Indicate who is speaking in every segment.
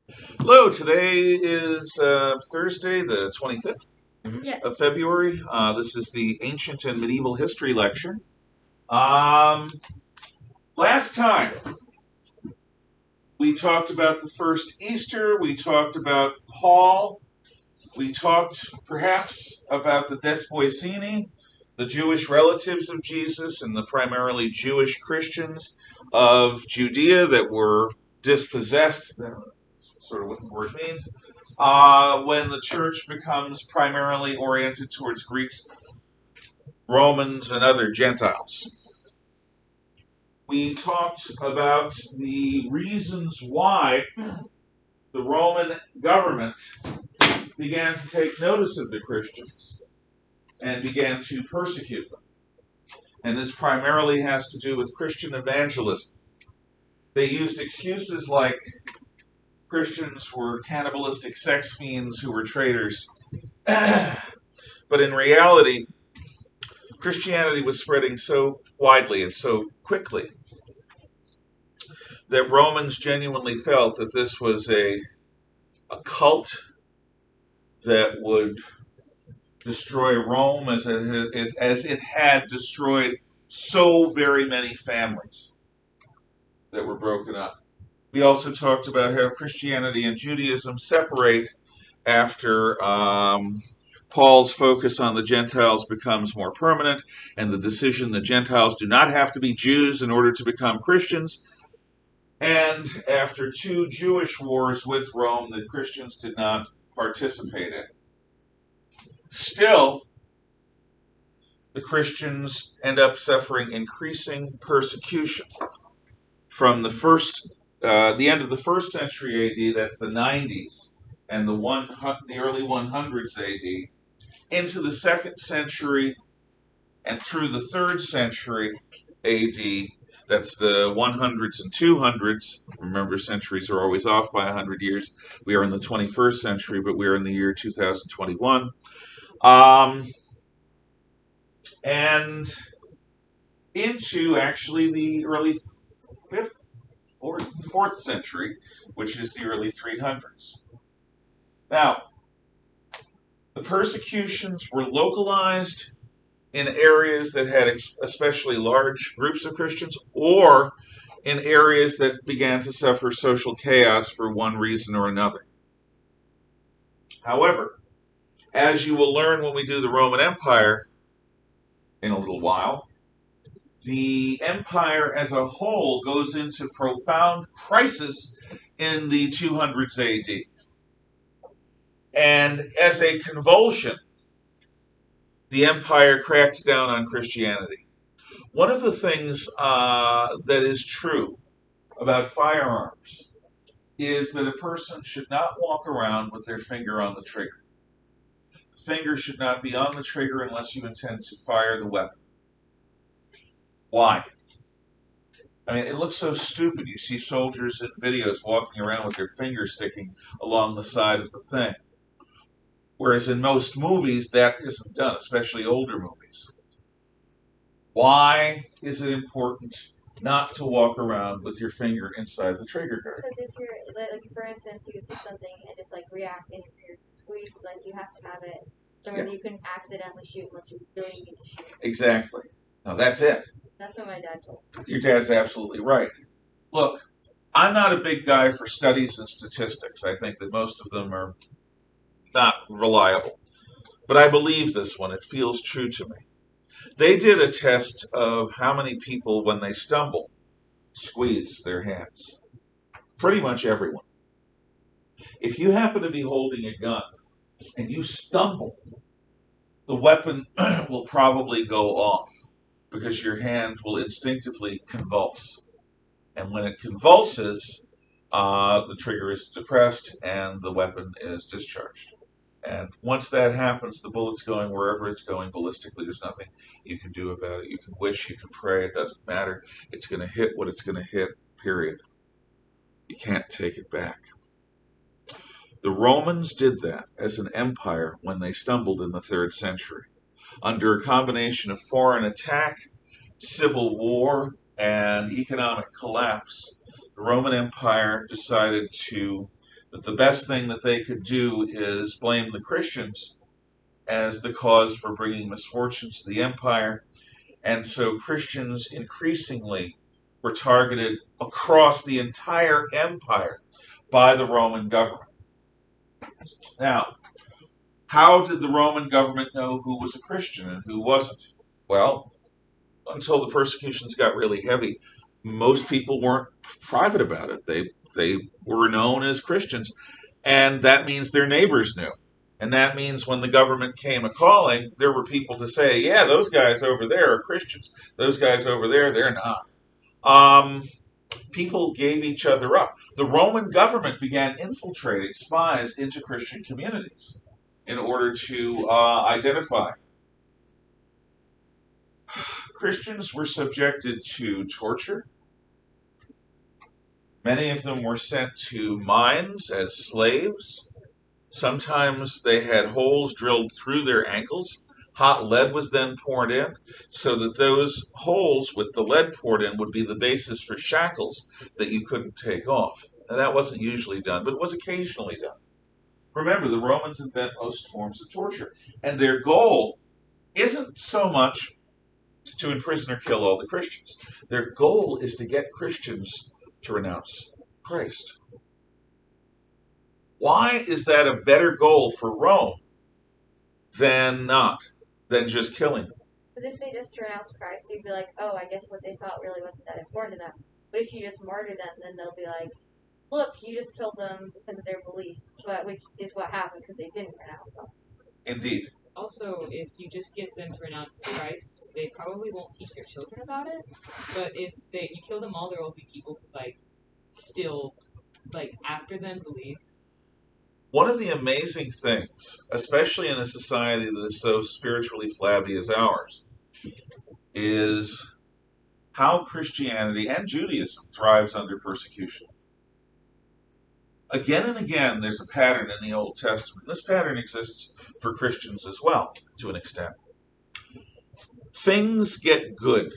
Speaker 1: Hello, today is Thursday, the 25th
Speaker 2: Yes.
Speaker 1: of February. This is the Ancient and Medieval History Lecture. Um, Last time, we talked about the first Easter, we talked about Paul, we talked perhaps about the Despoicini, the Jewish relatives of Jesus, and the primarily Jewish Christians of Judea that were dispossessed. That's sort of what the word means. When the church becomes primarily oriented towards Greeks, Romans, and other Gentiles. We talked about the reasons why the Roman government began to take notice of the Christians and began to persecute them. And this primarily has to do with Christian evangelism. They used excuses like Christians were cannibalistic sex fiends who were traitors. But in reality, Christianity was spreading so widely and so quickly that Romans genuinely felt that this was a cult that would destroy Rome as it had destroyed so very many families that were broken up. We also talked about how Christianity and Judaism separate after Paul's focus on the Gentiles becomes more permanent, and the decision that Gentiles do not have to be Jews in order to become Christians, and after two Jewish wars with Rome that Christians did not participate in. Still, the Christians end up suffering increasing persecution from the end of the first century AD, that's the 90s, and the early 100s AD, into the second century and through the third century AD, that's the 100s and 200s. Remember, centuries are always off by 100 years. We are in the 21st century, but we are in the year 2021. And into actually the early 5th or 4th century, which is the early 300s. Now, the persecutions were localized in areas that had especially large groups of Christians, or in areas that began to suffer social chaos for one reason or another. However, as you will learn when we do the Roman Empire in a little while, the empire as a whole goes into profound crisis in the 200s AD. And as a convulsion, the empire cracks down on Christianity. One of the things that is true about firearms is that a person should not walk around with their finger on the trigger. The finger should not be on the trigger unless you intend to fire the weapon. Why? I mean, it looks so stupid. You see soldiers in videos walking around with their fingers sticking along the side of the thing. Whereas in most movies, that isn't done, especially older movies. Why is it important not to walk around with your finger inside the trigger guard?
Speaker 2: Because if you're, like, for instance, you see something and just like react and you're squeezed, like you have to have it somewhere that you couldn't accidentally shoot unless you really need to shoot.
Speaker 1: Exactly. Now that's it.
Speaker 2: That's what my dad told me.
Speaker 1: Your dad's absolutely right. Look, I'm not a big guy for studies and statistics. I think that most of them are not reliable. But I believe this one. It feels true to me. They did a test of how many people, when they stumble, squeeze their hands. Pretty much everyone. If you happen to be holding a gun and you stumble, the weapon will probably go off because your hand will instinctively convulse. And when it convulses, the trigger is depressed and the weapon is discharged. And once that happens, the bullet's going wherever it's going ballistically. There's nothing you can do about it. You can wish, you can pray, it doesn't matter. It's going to hit what it's going to hit, period. You can't take it back. The Romans did that as an empire when they stumbled in the 3rd century. Under a combination of foreign attack, civil war, and economic collapse, the Roman Empire decided to that the best thing that they could do is blame the Christians as the cause for bringing misfortune to the empire. And so Christians increasingly were targeted across the entire empire by the Roman government. Now, how did the Roman government know who was a Christian and who wasn't? Well, until the persecutions got really heavy, most people weren't private about it. They were known as Christians, and that means their neighbors knew. And that means when the government came a calling, there were people to say, yeah, those guys over there are Christians. Those guys over there, they're not. People gave each other up. The Roman government began infiltrating spies into Christian communities in order to identify. Christians were subjected to torture. Many of them were sent to mines as slaves. Sometimes they had holes drilled through their ankles. Hot lead was then poured in so that those holes with the lead poured in would be the basis for shackles that you couldn't take off. Now, that wasn't usually done, but it was occasionally done. Remember, the Romans invent most forms of torture, and their goal isn't so much to imprison or kill all the Christians. Their goal is to get Christians to renounce Christ. Why is that a better goal for Rome than just killing them?
Speaker 2: Because if they just renounce Christ, you'd be like, oh, I guess what they thought really wasn't that important to them. But if you just martyr them, then they'll be like, look, you just killed them because of their beliefs, which is what happened because they didn't renounce them.
Speaker 1: Indeed.
Speaker 3: Also, if you just get them to renounce Christ, they probably won't teach their children about it. But if you kill them all, there will be people who still after them believe.
Speaker 1: One of the amazing things, especially in a society that is so spiritually flabby as ours, is how Christianity and Judaism thrives under persecution. Again and again, there's a pattern in the Old Testament. This pattern exists for Christians as well, to an extent. Things get good.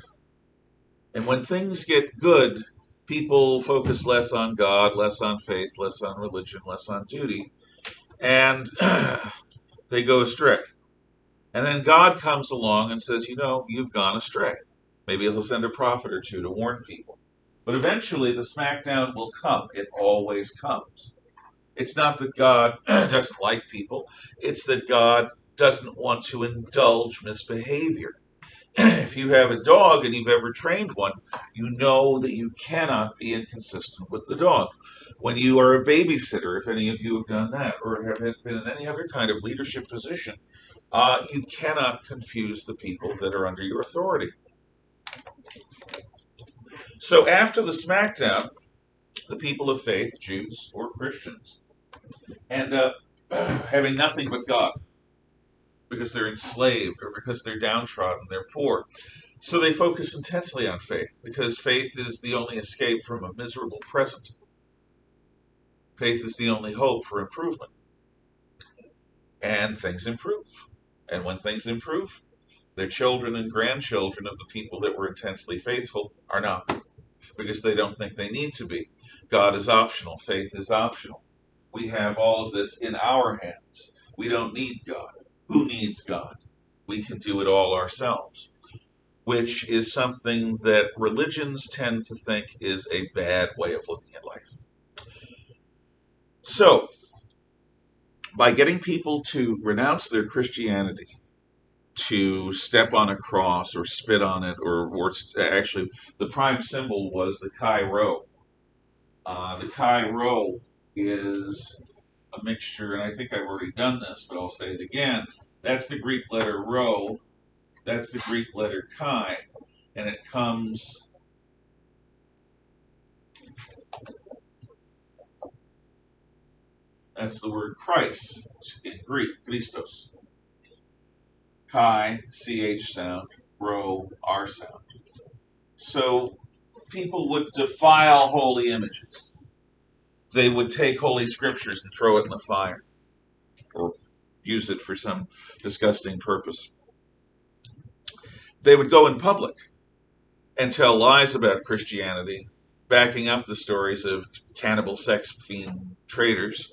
Speaker 1: And when things get good, people focus less on God, less on faith, less on religion, less on duty, and they go astray. And then God comes along and says, you've gone astray. Maybe he'll send a prophet or two to warn people. But eventually the smackdown will come. It always comes. It's not that God doesn't like people. It's that God doesn't want to indulge misbehavior. If you have a dog and you've ever trained one, you know that you cannot be inconsistent with the dog. When you are a babysitter, if any of you have done that, or have been in any other kind of leadership position, you cannot confuse the people that are under your authority. So after the smackdown, the people of faith, Jews or Christians, end up having nothing but God because they're enslaved or because they're downtrodden, they're poor. So they focus intensely on faith because faith is the only escape from a miserable present. Faith is the only hope for improvement. And things improve. And when things improve, their children and grandchildren of the people that were intensely faithful are not, because they don't think they need to be. God is optional. Faith is optional. We have all of this in our hands. We don't need God. Who needs God? We can do it all ourselves, which is something that religions tend to think is a bad way of looking at life. So, by getting people to renounce their Christianity, to step on a cross or spit on it, or actually the prime symbol was the Chi Rho. The Chi Rho is a mixture, and I think I've already done this, but I'll say it again. That's the Greek letter Rho, that's the Greek letter Chi, and it comes that's the word Christ in Greek, Christos. Chi, CH sound, Rho, R sound. So people would defile holy images. They would take holy scriptures and throw it in the fire or use it for some disgusting purpose. They would go in public and tell lies about Christianity, backing up the stories of cannibal sex fiend traders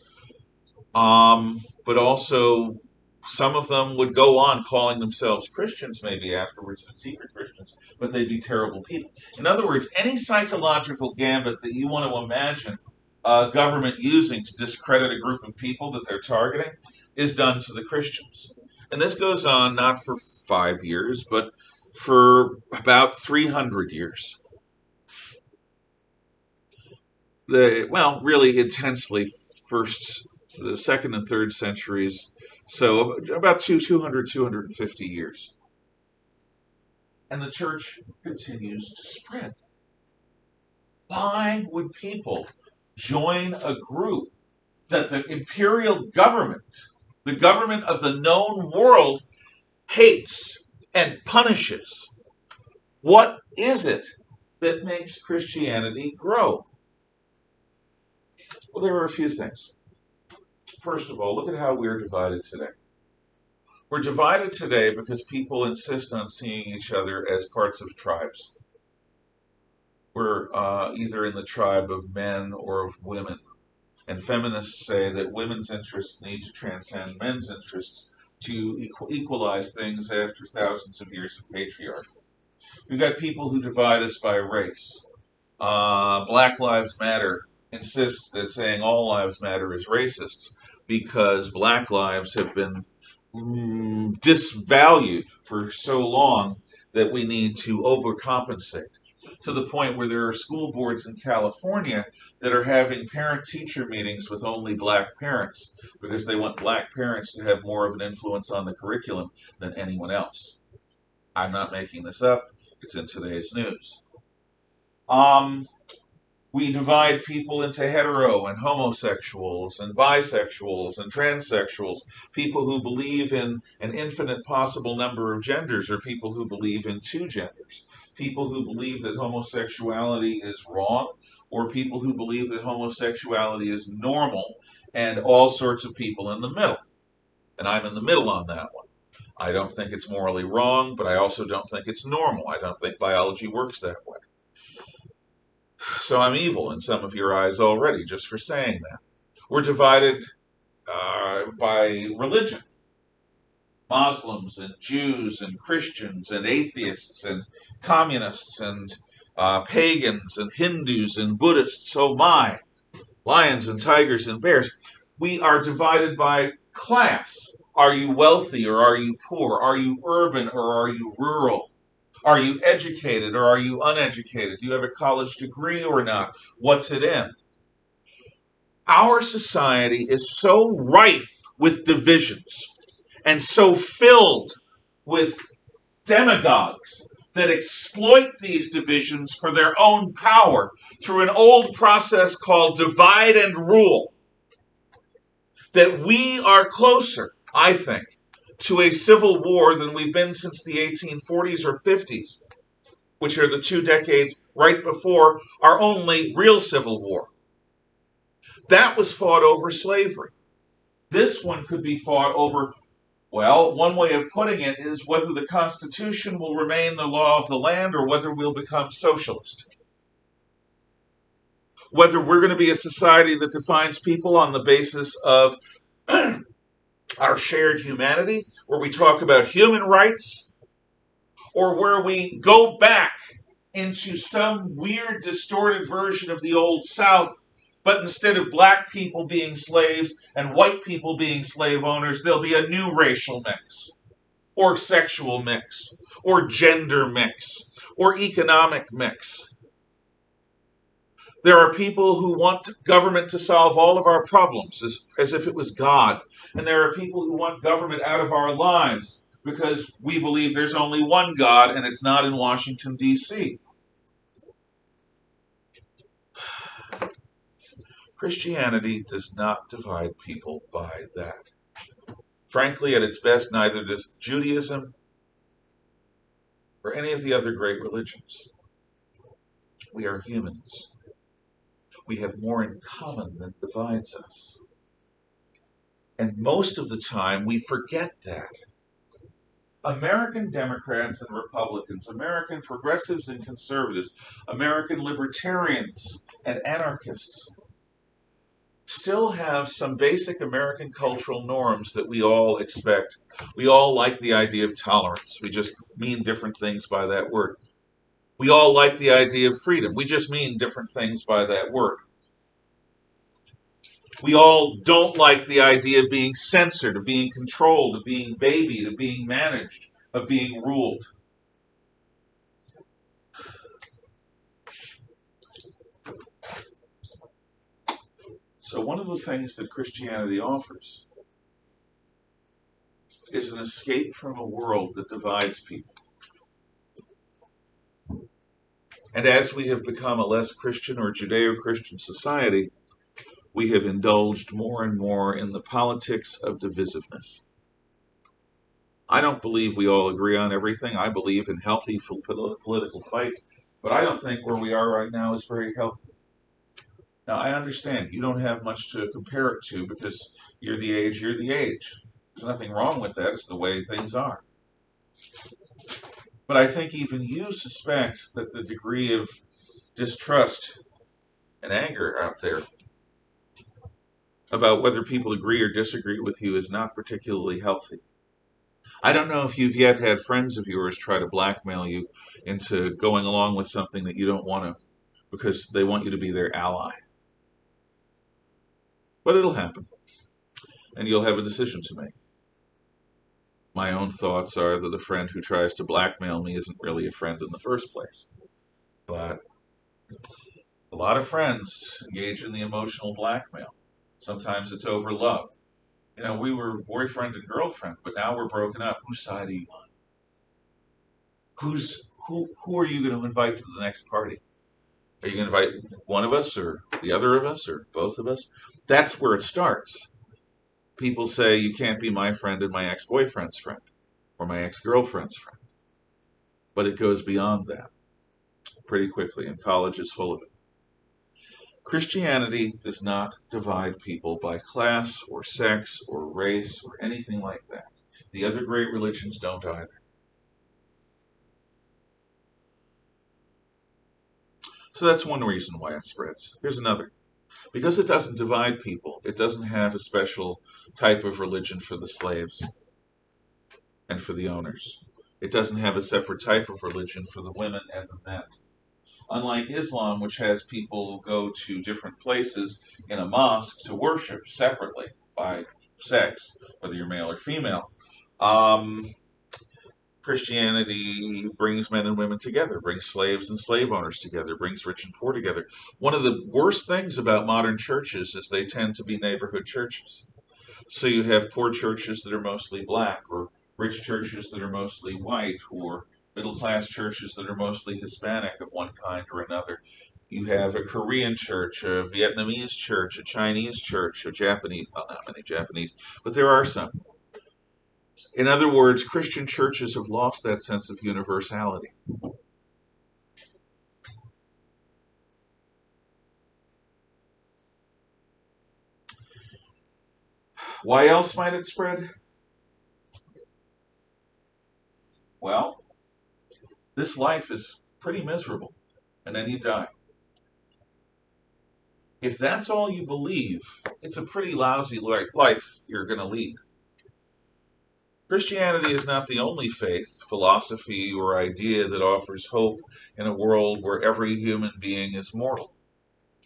Speaker 1: but also some of them would go on calling themselves Christians maybe afterwards, but secret Christians, but they'd be terrible people. In other words, any psychological gambit that you want to imagine government using to discredit a group of people that they're targeting is done to the Christians. And this goes on not for 5 years, but for about 300 years. Really intensely, the second and third centuries, so about 250 years. And the church continues to spread. Why would people join a group that the imperial government, the government of the known world, hates and punishes? What is it that makes Christianity grow? Well, there are a few things. First of all, look at how we're divided today. We're divided today because people insist on seeing each other as parts of tribes. We're either in the tribe of men or of women. And feminists say that women's interests need to transcend men's interests to equalize things after thousands of years of patriarchy. We've got people who divide us by race. Black Lives Matter insists that saying all lives matter is racist because black lives have been disvalued for so long that we need to overcompensate, to the point where there are school boards in California that are having parent-teacher meetings with only black parents because they want black parents to have more of an influence on the curriculum than anyone else. I'm not making this up. It's in today's news. We divide people into hetero and homosexuals and bisexuals and transsexuals, people who believe in an infinite possible number of genders or people who believe in two genders, people who believe that homosexuality is wrong or people who believe that homosexuality is normal, and all sorts of people in the middle. And I'm in the middle on that one. I don't think it's morally wrong, but I also don't think it's normal. I don't think biology works that way. So I'm evil in some of your eyes already just for saying that. We're divided by religion. Muslims and Jews and Christians and atheists and communists and pagans and Hindus and Buddhists. Oh my, lions and tigers and bears. We are divided by class. Are you wealthy or are you poor? Are you urban or are you rural? Are you educated or are you uneducated? Do you have a college degree or not? What's it in? Our society is so rife with divisions and so filled with demagogues that exploit these divisions for their own power through an old process called divide and rule, that we are closer, I think, to a civil war than we've been since the 1840s or 50s, which are the 2 decades right before our only real civil war. That was fought over slavery. This one could be fought over, well, one way of putting it is whether the Constitution will remain the law of the land or whether we'll become socialist. Whether we're going to be a society that defines people on the basis of our shared humanity, where we talk about human rights, or where we go back into some weird, distorted version of the Old South, but instead of black people being slaves and white people being slave owners, there'll be a new racial mix, or sexual mix, or gender mix, or economic mix. There are people who want government to solve all of our problems as if it was God. And there are people who want government out of our lives because we believe there's only one God and it's not in Washington, D.C. Christianity does not divide people by that. Frankly, at its best, neither does Judaism or any of the other great religions. We are humans. We have more in common than divides us. And most of the time, we forget that. American Democrats and Republicans, American progressives and conservatives, American libertarians and anarchists still have some basic American cultural norms that we all expect. We all like the idea of tolerance. We just mean different things by that word. We all like the idea of freedom. We just mean different things by that word. We all don't like the idea of being censored, of being controlled, of being babied, of being managed, of being ruled. So one of the things that Christianity offers is an escape from a world that divides people. And as we have become a less Christian or Judeo-Christian society, we have indulged more and more in the politics of divisiveness. I don't believe we all agree on everything. I believe in healthy political fights, but I don't think where we are right now is very healthy. Now, I understand you don't have much to compare it to because you're the age you're the age. There's nothing wrong with that. It's the way things are. But I think even you suspect that the degree of distrust and anger out there about whether people agree or disagree with you is not particularly healthy. I don't know if you've yet had friends of yours try to blackmail you into going along with something that you don't want to because they want you to be their ally. But it'll happen, and you'll have a decision to make. My own thoughts are that a friend who tries to blackmail me isn't really a friend in the first place. But a lot of friends engage in the emotional blackmail. Sometimes it's over love. You know, we were boyfriend and girlfriend, but now we're broken up. Whose side are you on? Who are you going to invite to the next party? Are you going to invite one of us or the other of us or both of us? That's where it starts. People say you can't be my friend and my ex-boyfriend's friend or my ex-girlfriend's friend. But it goes beyond that pretty quickly, and college is full of it. Christianity does not divide people by class or sex or race or anything like that. The other great religions don't either. So that's one reason why it spreads. Here's another. Because it doesn't divide people, it doesn't have a special type of religion for the slaves and for the owners. It doesn't have a separate type of religion for the women and the men. Unlike Islam, which has people go to different places in a mosque to worship separately by sex, whether you're male or female, Christianity brings men and women together, brings slaves and slave owners together, brings rich and poor together. One of the worst things about modern churches is they tend to be neighborhood churches. So you have poor churches that are mostly black, or rich churches that are mostly white, or middle class churches that are mostly Hispanic of one kind or another. You have a Korean church, a Vietnamese church, a Chinese church, a Japanese, well, not many Japanese, but there are some. In other words, Christian churches have lost that sense of universality. Why else might it spread? Well, this life is pretty miserable, and then you die. If that's all you believe, it's a pretty lousy life you're going to lead. Christianity is not the only faith, philosophy, or idea that offers hope in a world where every human being is mortal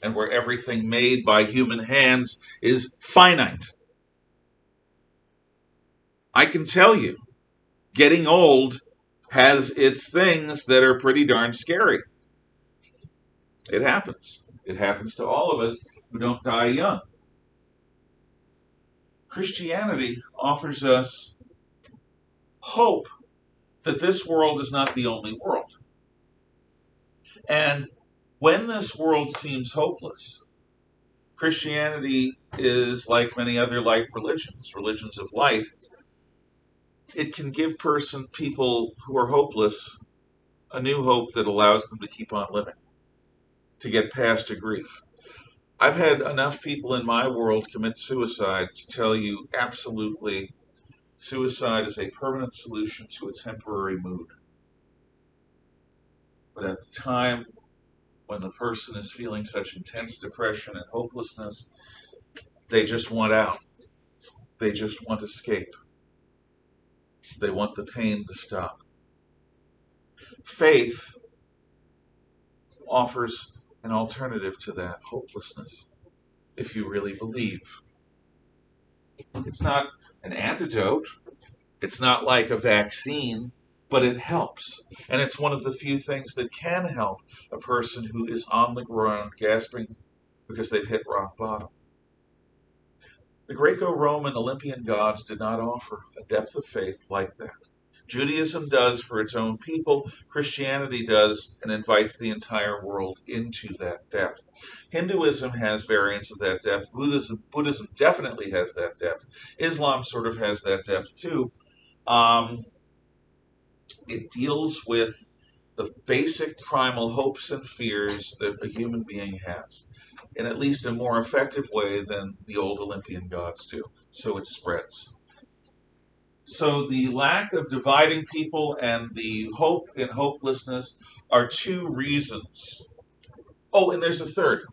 Speaker 1: and where everything made by human hands is finite. I can tell you, getting old has its things that are pretty darn scary. It happens. It happens to all of us who don't die young. Christianity offers us hope that this world is not the only world. And when this world seems hopeless, Christianity is like many other light religions, religions of light. It can give people who are hopeless a new hope that allows them to keep on living, to get past a grief. I've had enough people in my world commit suicide to tell you absolutely suicide is a permanent solution to a temporary mood. But at the time when the person is feeling such intense depression and hopelessness, They just want out. They just want escape. They want the pain to stop. Faith offers an alternative to that hopelessness, if you really believe. It's not an antidote. It's not like a vaccine, but it helps. And it's one of the few things that can help a person who is on the ground gasping because they've hit rock bottom. The Greco-Roman Olympian gods did not offer a depth of faith like that. Judaism does for its own people. Christianity does and invites the entire world into that depth. Hinduism has variants of that depth. Buddhism definitely has that depth. Islam sort of has that depth too. It deals with the basic primal hopes and fears that a human being has in at least a more effective way than the old Olympian gods do. So it spreads. So the lack of dividing people and the hope and hopelessness are two reasons. Oh, and there's a third.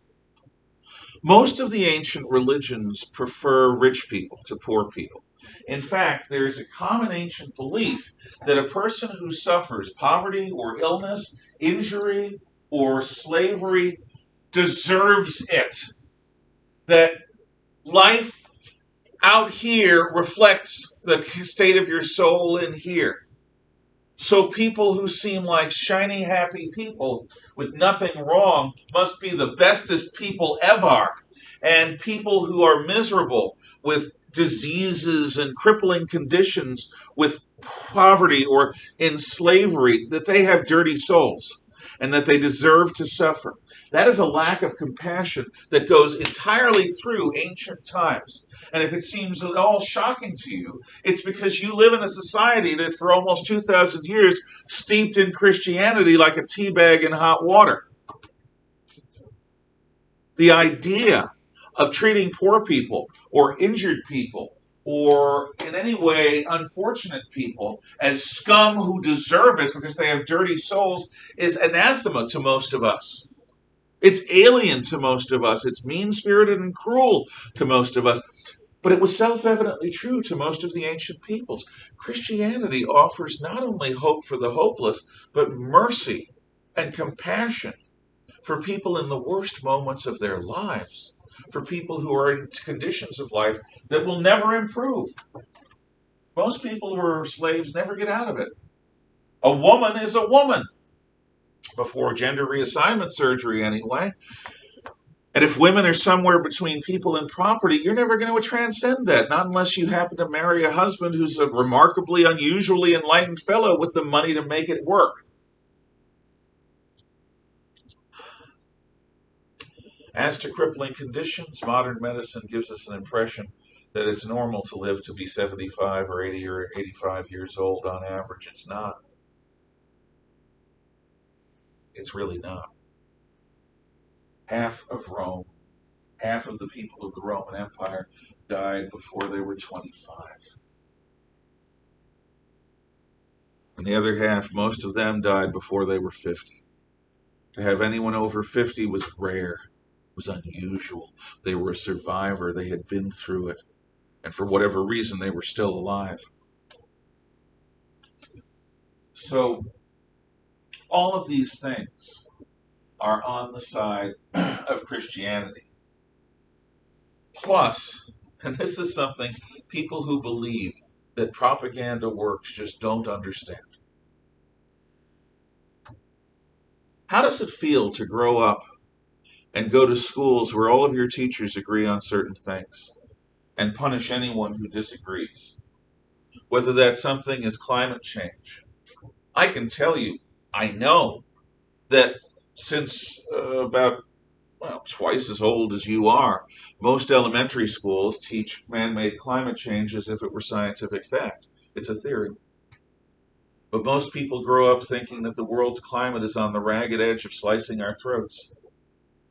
Speaker 1: Most of the ancient religions prefer rich people to poor people. In fact, there is a common ancient belief that a person who suffers poverty or illness, injury, or slavery deserves it. That life out here reflects the state of your soul in here. So people who seem like shiny, happy people with nothing wrong must be the bestest people ever. And people who are miserable with diseases and crippling conditions, with poverty or in slavery, that they have dirty souls and that they deserve to suffer. That is a lack of compassion that goes entirely through ancient times. And if it seems at all shocking to you, it's because you live in a society that for almost 2,000 years steeped in Christianity like a tea bag in hot water. The idea of treating poor people or injured people or in any way unfortunate people as scum who deserve it because they have dirty souls is anathema to most of us. It's alien to most of us. It's mean-spirited and cruel to most of us. But it was self-evidently true to most of the ancient peoples. Christianity offers not only hope for the hopeless, but mercy and compassion for people in the worst moments of their lives, for people who are in conditions of life that will never improve. Most people who are slaves never get out of it. A woman is a woman, before gender reassignment surgery anyway. And if women are somewhere between people and property, you're never going to transcend that, not unless you happen to marry a husband who's a remarkably, unusually enlightened fellow with the money to make it work. As to crippling conditions, modern medicine gives us an impression that it's normal to live to be 75 or 80 or 85 years old on average. It's not. It's really not. Half of Rome, half of the people of the Roman Empire died before they were 25. And the other half, most of them died before they were 50. To have anyone over 50 was rare, was unusual. They were a survivor. They had been through it. And for whatever reason, they were still alive. So, all of these things are on the side of Christianity. Plus, and this is something people who believe that propaganda works just don't understand. How does it feel to grow up and go to schools where all of your teachers agree on certain things and punish anyone who disagrees? Whether that something is climate change. I can tell you, I know that since about twice as old as you are, most elementary schools teach man-made climate change as if it were scientific fact. It's a theory. But most people grow up thinking that the world's climate is on the ragged edge of slicing our throats.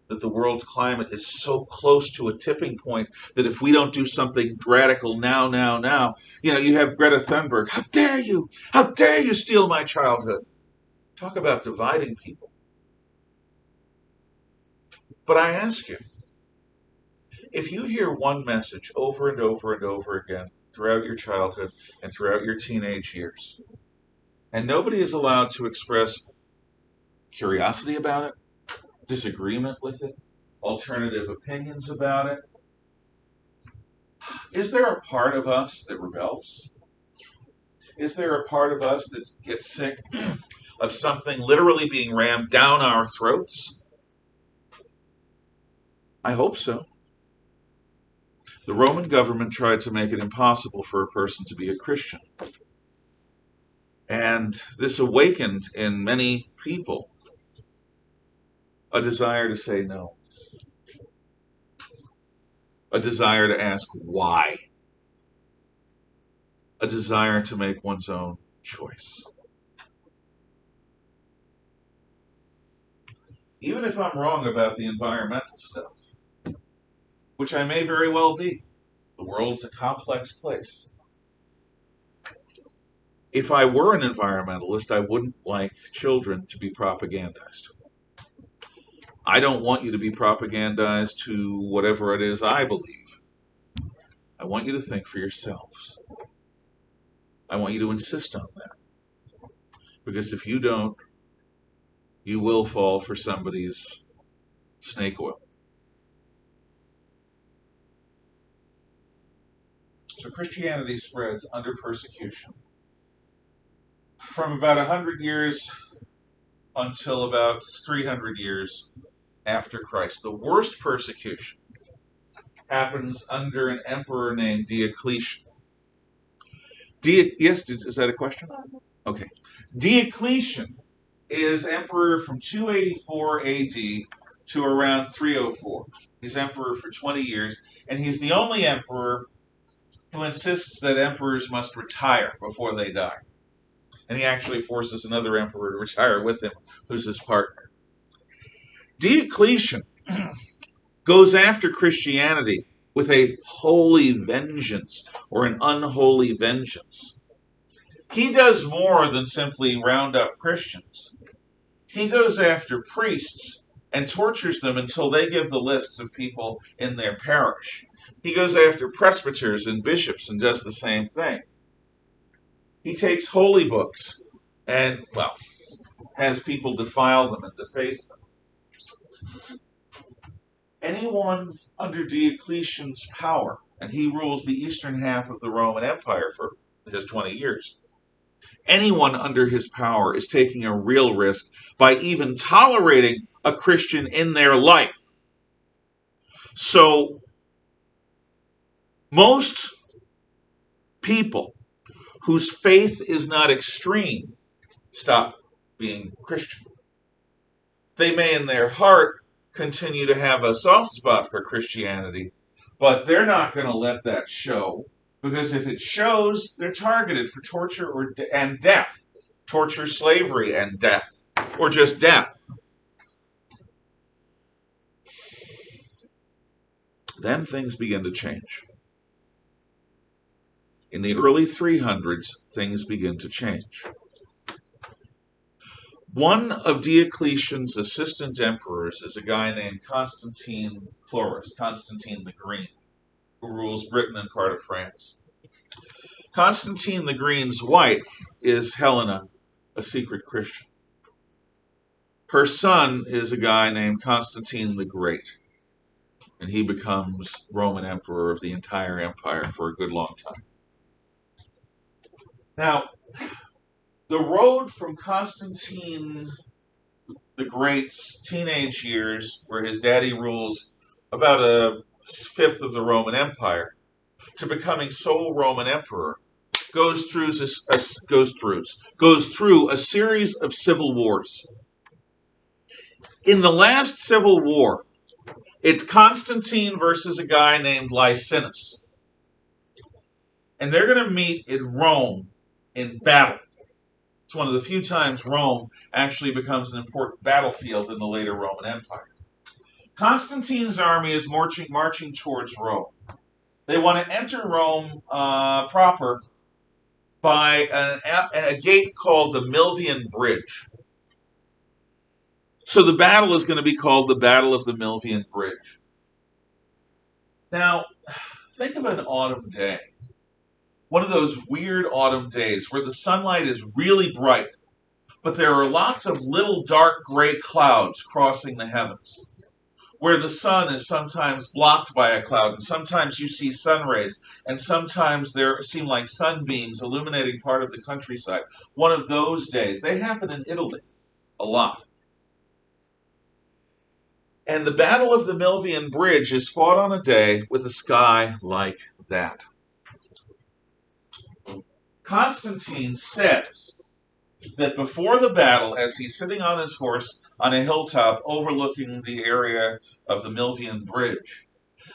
Speaker 1: That the world's climate is so close to a tipping point that if we don't do something radical now, you have Greta Thunberg. How dare you? How dare you steal my childhood? Talk about dividing people. But I ask you, If you hear one message over and over and over again throughout your childhood and throughout your teenage years, and nobody is allowed to express curiosity about it, disagreement with it, alternative opinions about it, is there a part of us that rebels? Is there a part of us that gets sick of something literally being rammed down our throats? I hope so. The Roman government tried to make it impossible for a person to be a Christian. And this awakened in many people a desire to say no, a desire to ask why, a desire to make one's own choice. Even if I'm wrong about the environmental stuff, which I may very well be, the world's a complex place. If I were an environmentalist, I wouldn't like children to be propagandized. I don't want you to be propagandized to whatever it is I believe. I want you to think for yourselves. I want you to insist on that. Because if you don't, you will fall for somebody's snake oil. So Christianity spreads under persecution from about 100 years until about 300 years after Christ. The worst persecution happens under an emperor named Diocletian. Yes, is that a question? Okay. Diocletian is emperor from 284 AD to around 304. He's emperor for 20 years, and he's the only emperor who insists that emperors must retire before they die. And he actually forces another emperor to retire with him, who's his partner. Diocletian goes after Christianity with a holy vengeance or an unholy vengeance. He does more than simply round up Christians. He goes after priests and tortures them until they give the lists of people in their parish. He goes after presbyters and bishops and does the same thing. He takes holy books and, has people defile them and deface them. Anyone under Diocletian's power, and he rules the eastern half of the Roman Empire for his 20 years, anyone under his power is taking a real risk by even tolerating a Christian in their life. So, most people whose faith is not extreme stop being Christian. They may in their heart continue to have a soft spot for Christianity, but they're not going to let that show, because if it shows, they're targeted for torture and death. Torture, slavery, and death. Or just death. Then things begin to change. In the early 300s, things begin to change. One of Diocletian's assistant emperors is a guy named Constantine Chlorus, Constantine the Green, who rules Britain and part of France. Constantine the Green's wife is Helena, a secret Christian. Her son is a guy named Constantine the Great, and he becomes Roman emperor of the entire empire for a good long time. Now, the road from Constantine the Great's teenage years, where his daddy rules about a fifth of the Roman Empire, to becoming sole Roman emperor, goes through a series of civil wars. In the last civil war, it's Constantine versus a guy named Licinius. And they're going to meet in Rome in battle. It's one of the few times Rome actually becomes an important battlefield in the later Roman Empire. Constantine's army is marching towards Rome. They want to enter Rome proper by a gate called the Milvian Bridge. So the battle is going to be called the Battle of the Milvian Bridge. Now, think of an autumn day. One of those weird autumn days where the sunlight is really bright, but there are lots of little dark gray clouds crossing the heavens, where the sun is sometimes blocked by a cloud, and sometimes you see sun rays, and sometimes there seem like sunbeams illuminating part of the countryside. One of those days. They happen in Italy a lot. And the Battle of the Milvian Bridge is fought on a day with a sky like that. Constantine says that before the battle, as he's sitting on his horse on a hilltop overlooking the area of the Milvian Bridge,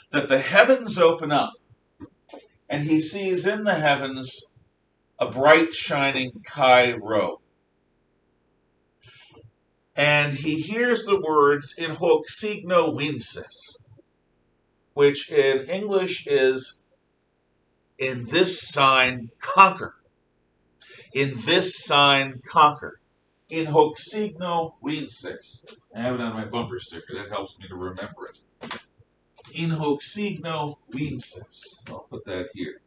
Speaker 1: that the heavens open up, and he sees in the heavens a bright shining Chi-Rho. And he hears the words, in hoc signo vinces, which in English is, in this sign conquer. In this sign conquer. In hoc signo vinces. I have it on my bumper sticker. That helps me to remember it. In hoc signo vinces. I'll put that here.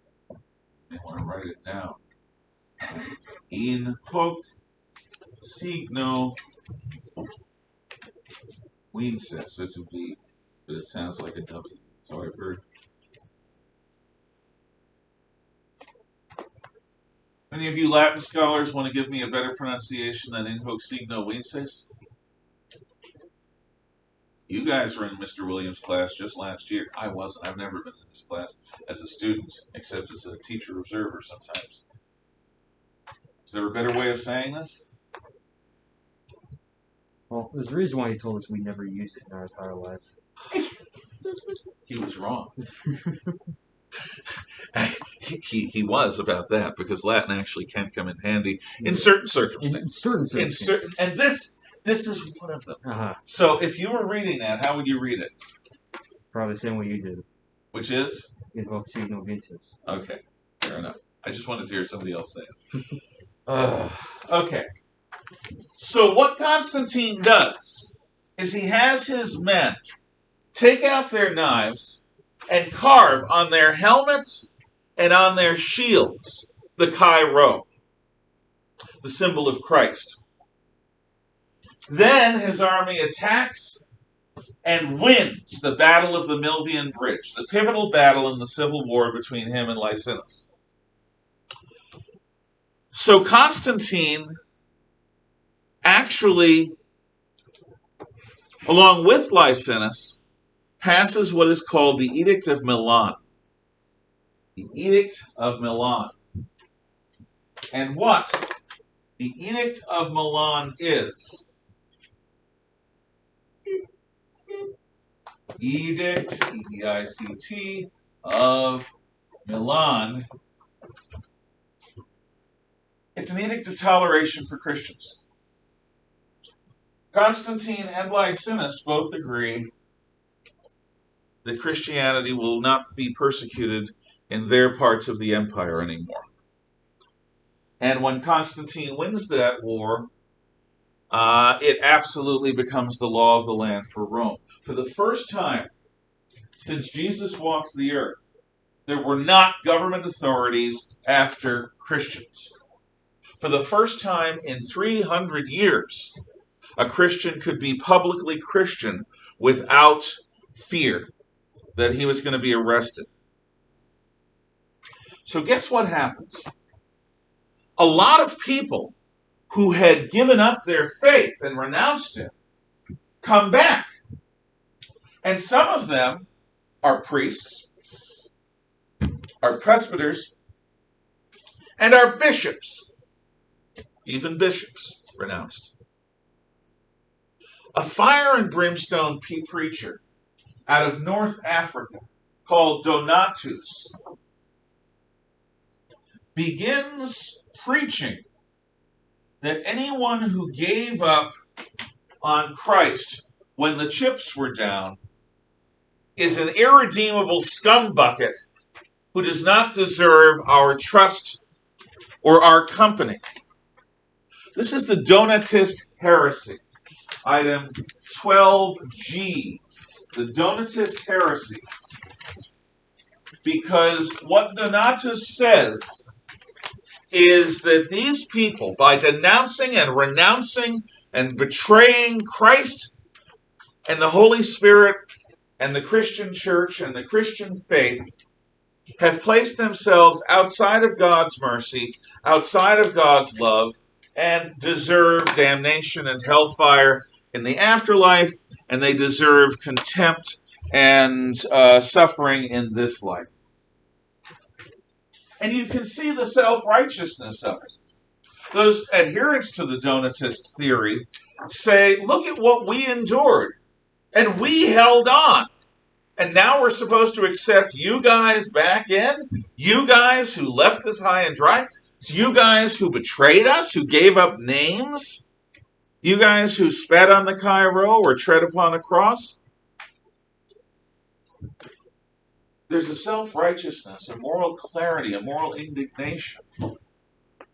Speaker 1: I want to write it down. In hoc signo vinces. That's a V, but it sounds like a W. So I've heard. Any of you Latin scholars want to give me a better pronunciation than in hoc signo vinces? You guys were in Mr. Williams' class just last year. I wasn't. I've never been in his class as a student, except as a teacher observer sometimes. Is there a better way of saying this?
Speaker 4: Well, there's a reason why he told us we never use it in our entire life.
Speaker 1: He was wrong. He was about that, because Latin actually can come in handy in certain circumstances.
Speaker 4: In certain
Speaker 1: And this is one of them.
Speaker 4: Uh-huh.
Speaker 1: So if you were reading that, how would you read it?
Speaker 4: Probably the same way you did.
Speaker 1: Which is?
Speaker 4: In hoc signo vinces.
Speaker 1: Okay, fair enough. I just wanted to hear somebody else say it. Okay. So what Constantine does is he has his men take out their knives and carve on their helmets and on their shields the Chi-Rho, the symbol of Christ. Then his army attacks and wins the Battle of the Milvian Bridge, the pivotal battle in the civil war between him and Licinus. So Constantine actually, along with Licinus, passes what is called the Edict of Milan. The Edict of Milan. And what the Edict of Milan is? Edict, E-D-I-C-T, of Milan. It's an edict of toleration for Christians. Constantine and Licinus both agree that Christianity will not be persecuted in their parts of the empire anymore. And when Constantine wins that war, it absolutely becomes the law of the land for Rome. For the first time since Jesus walked the earth, there were not government authorities after Christians. For the first time in 300 years, a Christian could be publicly Christian without fear that he was going to be arrested. So guess what happens? A lot of people who had given up their faith and renounced it come back. And some of them are priests, are presbyters, and are bishops. Even bishops renounced. A fire and brimstone preacher out of North Africa called Donatus begins preaching that anyone who gave up on Christ when the chips were down is an irredeemable scumbucket who does not deserve our trust or our company. This is the Donatist heresy. Item 12G. The Donatist heresy. because what Donatus says is that these people, by denouncing and renouncing and betraying Christ and the Holy Spirit and the Christian church and the Christian faith, have placed themselves outside of God's mercy, outside of God's love, and deserve damnation and hellfire in the afterlife, and they deserve contempt and suffering in this life. And you can see the self-righteousness of it. Those adherents to the Donatist theory say, look at what we endured, and we held on. And now we're supposed to accept you guys back in? You guys who left us high and dry? You guys who betrayed us, who gave up names? You guys who spat on the Cairo or tread upon a cross? There's a self-righteousness, a moral clarity, a moral indignation,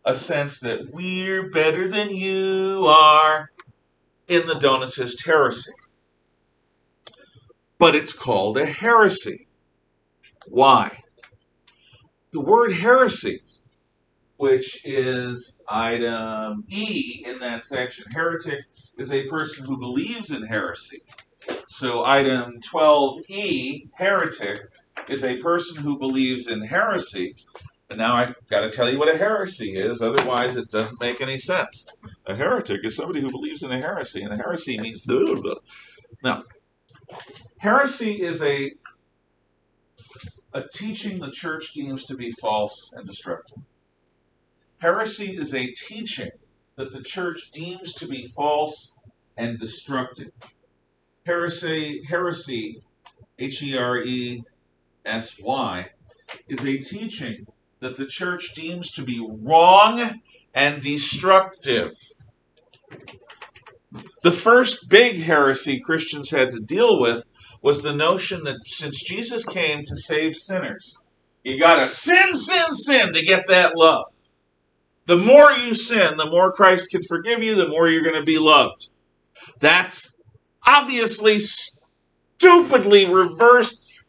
Speaker 1: a sense that we're better than you are in the Donatist heresy. But it's called a heresy. Why? The word heresy, which is item E in that section, heretic is a person who believes in heresy. So item 12E, heretic, is a person who believes in heresy. And now I've got to tell you what a heresy is, otherwise it doesn't make any sense. A heretic is somebody who believes in a heresy, and a heresy means blah, blah, blah. Now, heresy is a teaching the church deems to be false and destructive. Heresy is a teaching that the church deems to be false and destructive. Heresy, Heresy, is a teaching that the church deems to be wrong and destructive. The first big heresy Christians had to deal with was the notion that since Jesus came to save sinners, you gotta sin to get that love. The more you sin, the more Christ can forgive you, the more you're going to be loved. That's obviously stupidly reversed,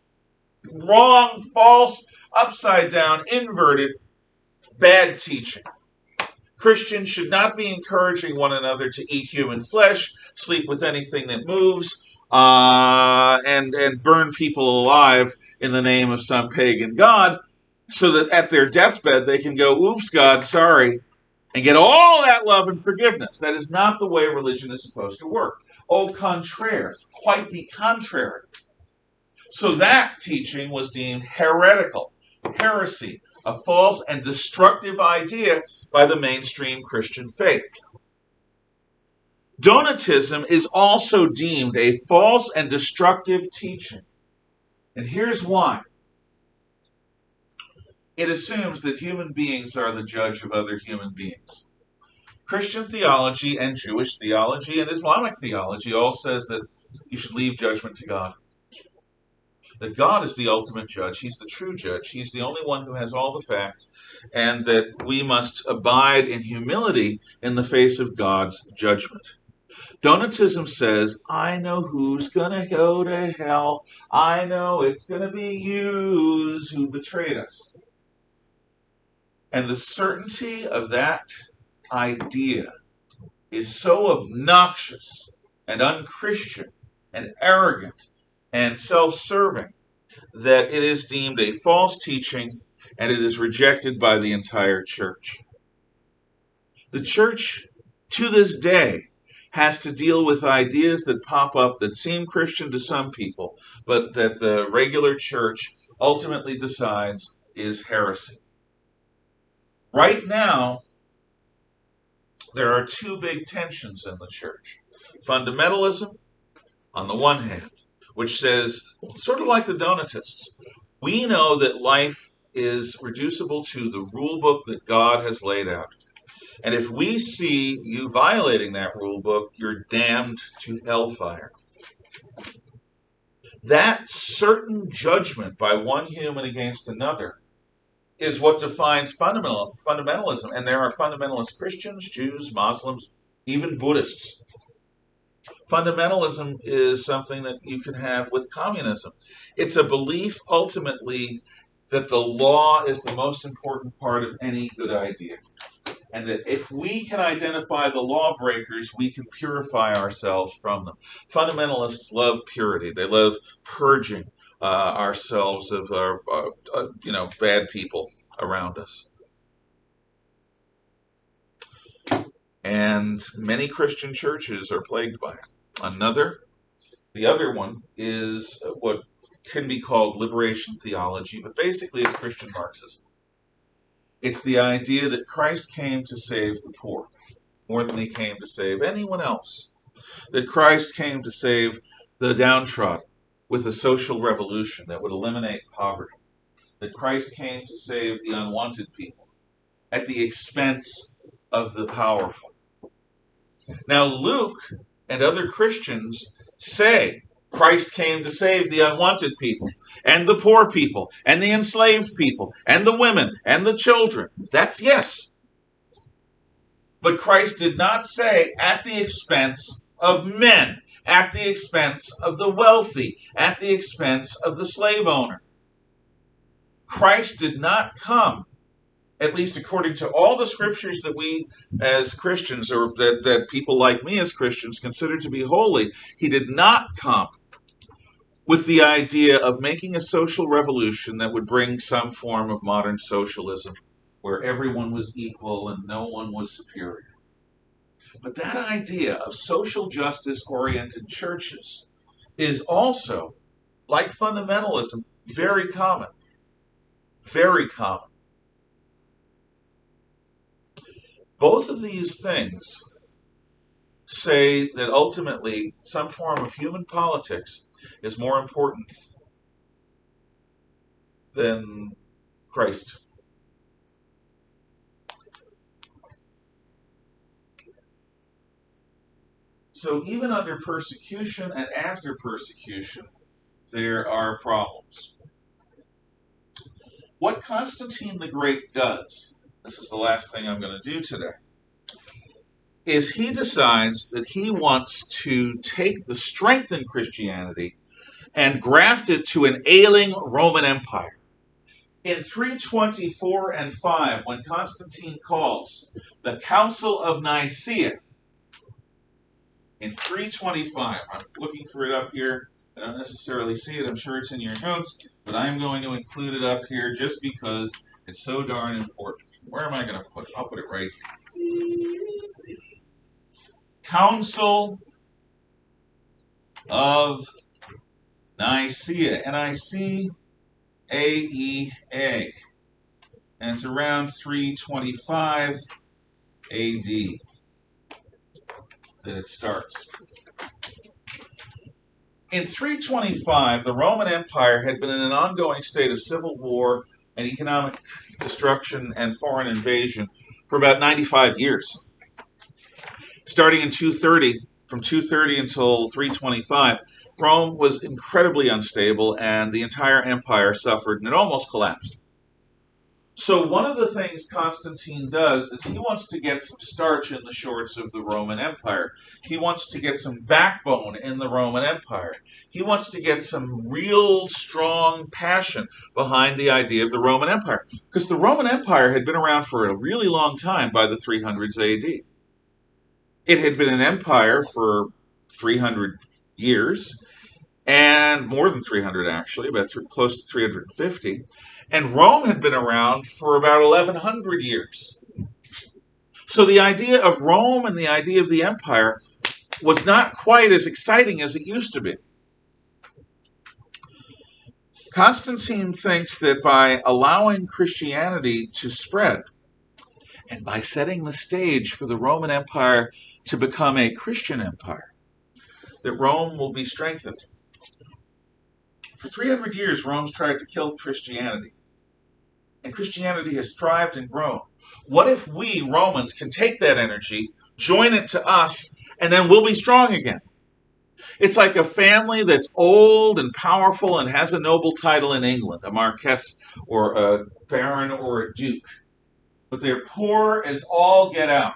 Speaker 1: wrong, false, upside down, inverted, bad teaching. Christians should not be encouraging one another to eat human flesh, sleep with anything that moves, and burn people alive in the name of some pagan god, so that at their deathbed they can go, oops, God, sorry, and get all that love and forgiveness. That is not the way religion is supposed to work. Au contraire, quite the contrary. So that teaching was deemed heretical, heresy, a false and destructive idea by the mainstream Christian faith. Donatism is also deemed a false and destructive teaching. And here's why. It assumes that human beings are the judge of other human beings. Christian theology and Jewish theology and Islamic theology all says that you should leave judgment to God. That God is the ultimate judge. He's the true judge. He's the only one who has all the facts, and that we must abide in humility in the face of God's judgment. Donatism says, I know who's going to go to hell. I know it's going to be you who betrayed us. And the certainty of that idea is so obnoxious and unchristian and arrogant and self-serving that it is deemed a false teaching and it is rejected by the entire church. The church, to this day, has to deal with ideas that pop up that seem Christian to some people, but that the regular church ultimately decides is heresy. Right now, there are two big tensions in the church. Fundamentalism, on the one hand, which says, sort of like the Donatists, we know that life is reducible to the rule book that God has laid out. And if we see you violating that rule book, you're damned to hellfire. That certain judgment by one human against another is what defines fundamentalism. And there are fundamentalist Christians, Jews, Muslims, even Buddhists. Fundamentalism is something that you can have with communism. It's a belief ultimately that the law is the most important part of any good idea. And that if we can identify the lawbreakers, we can purify ourselves from them. Fundamentalists love purity. They love purging ourselves of bad people around us. And many Christian churches are plagued by it. The other one is what can be called liberation theology, but basically it's Christian Marxism. It's the idea that Christ came to save the poor more than he came to save anyone else. That Christ came to save the downtrodden with a social revolution that would eliminate poverty. That Christ came to save the unwanted people at the expense of the powerful. Now, Luke and other Christians say Christ came to save the unwanted people, and the poor people, and the enslaved people, and the women, and the children. That's yes. But Christ did not say at the expense of men, at the expense of the wealthy, at the expense of the slave owner. Christ did not come, at least according to all the scriptures that we as Christians, or that people like me as Christians consider to be holy, he did not come with the idea of making a social revolution that would bring some form of modern socialism where everyone was equal and no one was superior. But that idea of social justice-oriented churches is also, like fundamentalism, very common. Very common. Both of these things say that ultimately some form of human politics is more important than Christ. So even under persecution and after persecution, there are problems. What Constantine the Great does, this is the last thing I'm going to do today, is he decides that he wants to take the strength in Christianity and graft it to an ailing Roman Empire. In 324 and 5, when Constantine calls the Council of Nicaea, in 325, I'm looking for it up here. I don't necessarily see it. I'm sure it's in your notes, but I'm going to include it up here just because it's so darn important. Where am I going to put it? I'll put it right here. Council of Nicaea, Nicaea, and it's around 325 AD that it starts. In 325, the Roman Empire had been in an ongoing state of civil war and economic destruction and foreign invasion for about 95 years. Starting in 230, from 230 until 325, Rome was incredibly unstable and the entire empire suffered and it almost collapsed. So one of the things Constantine does is he wants to get some starch in the shorts of the Roman Empire. He wants to get some backbone in the Roman Empire. He wants to get some real strong passion behind the idea of the Roman Empire. Because the Roman Empire had been around for a really long time by the 300s AD. It had been an empire for 300 years, and more than 300 actually, about close to 350. And Rome had been around for about 1,100 years. So the idea of Rome and the idea of the empire was not quite as exciting as it used to be. Constantine thinks that by allowing Christianity to spread, and by setting the stage for the Roman Empire to become a Christian empire, that Rome will be strengthened. For 300 years, Rome's tried to kill Christianity. And Christianity has thrived and grown. What if we, Romans, can take that energy, join it to us, and then we'll be strong again? It's like a family that's old and powerful and has a noble title in England, a marquess or a baron or a duke. But they're poor as all get out.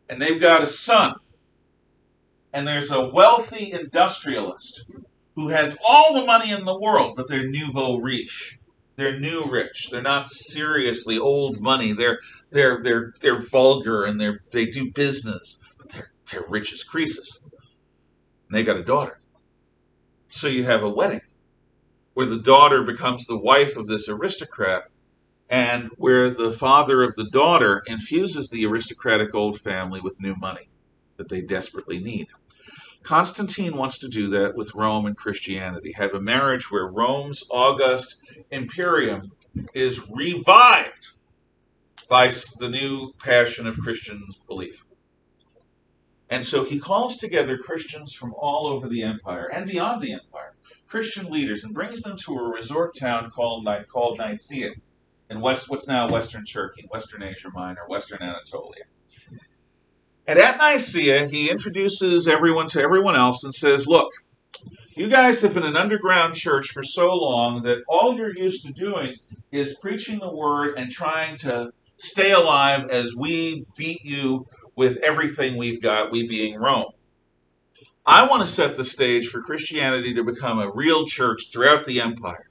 Speaker 1: And they've got a son. And there's a wealthy industrialist who has all the money in the world, but they're nouveau riche. They're new rich. They're not seriously old money. They're vulgar and they do business, but they're rich as Croesus. And they got a daughter. So you have a wedding where the daughter becomes the wife of this aristocrat, and where the father of the daughter infuses the aristocratic old family with new money that they desperately need. Constantine wants to do that with Rome and Christianity, have a marriage where Rome's august imperium is revived by the new passion of Christian belief. And so he calls together Christians from all over the empire and beyond the empire, Christian leaders, and brings them to a resort town called Nicaea in what's now Western Turkey, Western Asia Minor, Western Anatolia. And at Nicaea, he introduces everyone to everyone else and says, look, you guys have been an underground church for so long that all you're used to doing is preaching the word and trying to stay alive as we beat you with everything we've got, we being Rome. I want to set the stage for Christianity to become a real church throughout the empire.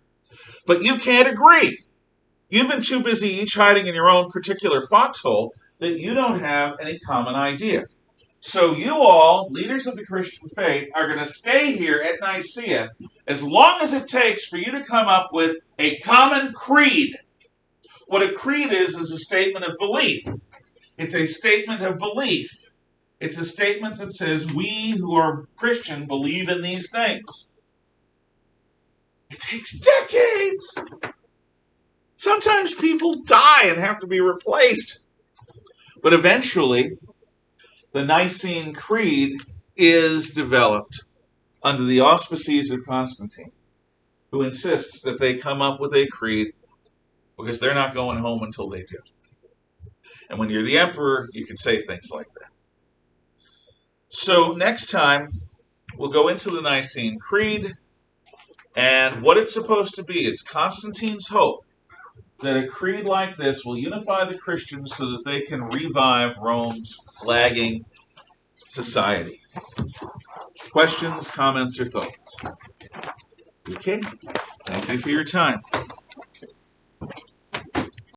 Speaker 1: But you can't agree. You've been too busy each hiding in your own particular foxhole that you don't have any common idea. So you all, leaders of the Christian faith, are going to stay here at Nicaea as long as it takes for you to come up with a common creed. What a creed is a statement of belief. It's a statement of belief. It's a statement that says we who are Christian believe in these things. It takes decades. Sometimes people die and have to be replaced. But eventually, the Nicene Creed is developed under the auspices of Constantine, who insists that they come up with a creed because they're not going home until they do. And when you're the emperor, you can say things like that. So next time, we'll go into the Nicene Creed and what it's supposed to be. It's Constantine's hope that a creed like this will unify the Christians so that they can revive Rome's flagging society. Questions, comments, or thoughts? Okay. Thank you for your time.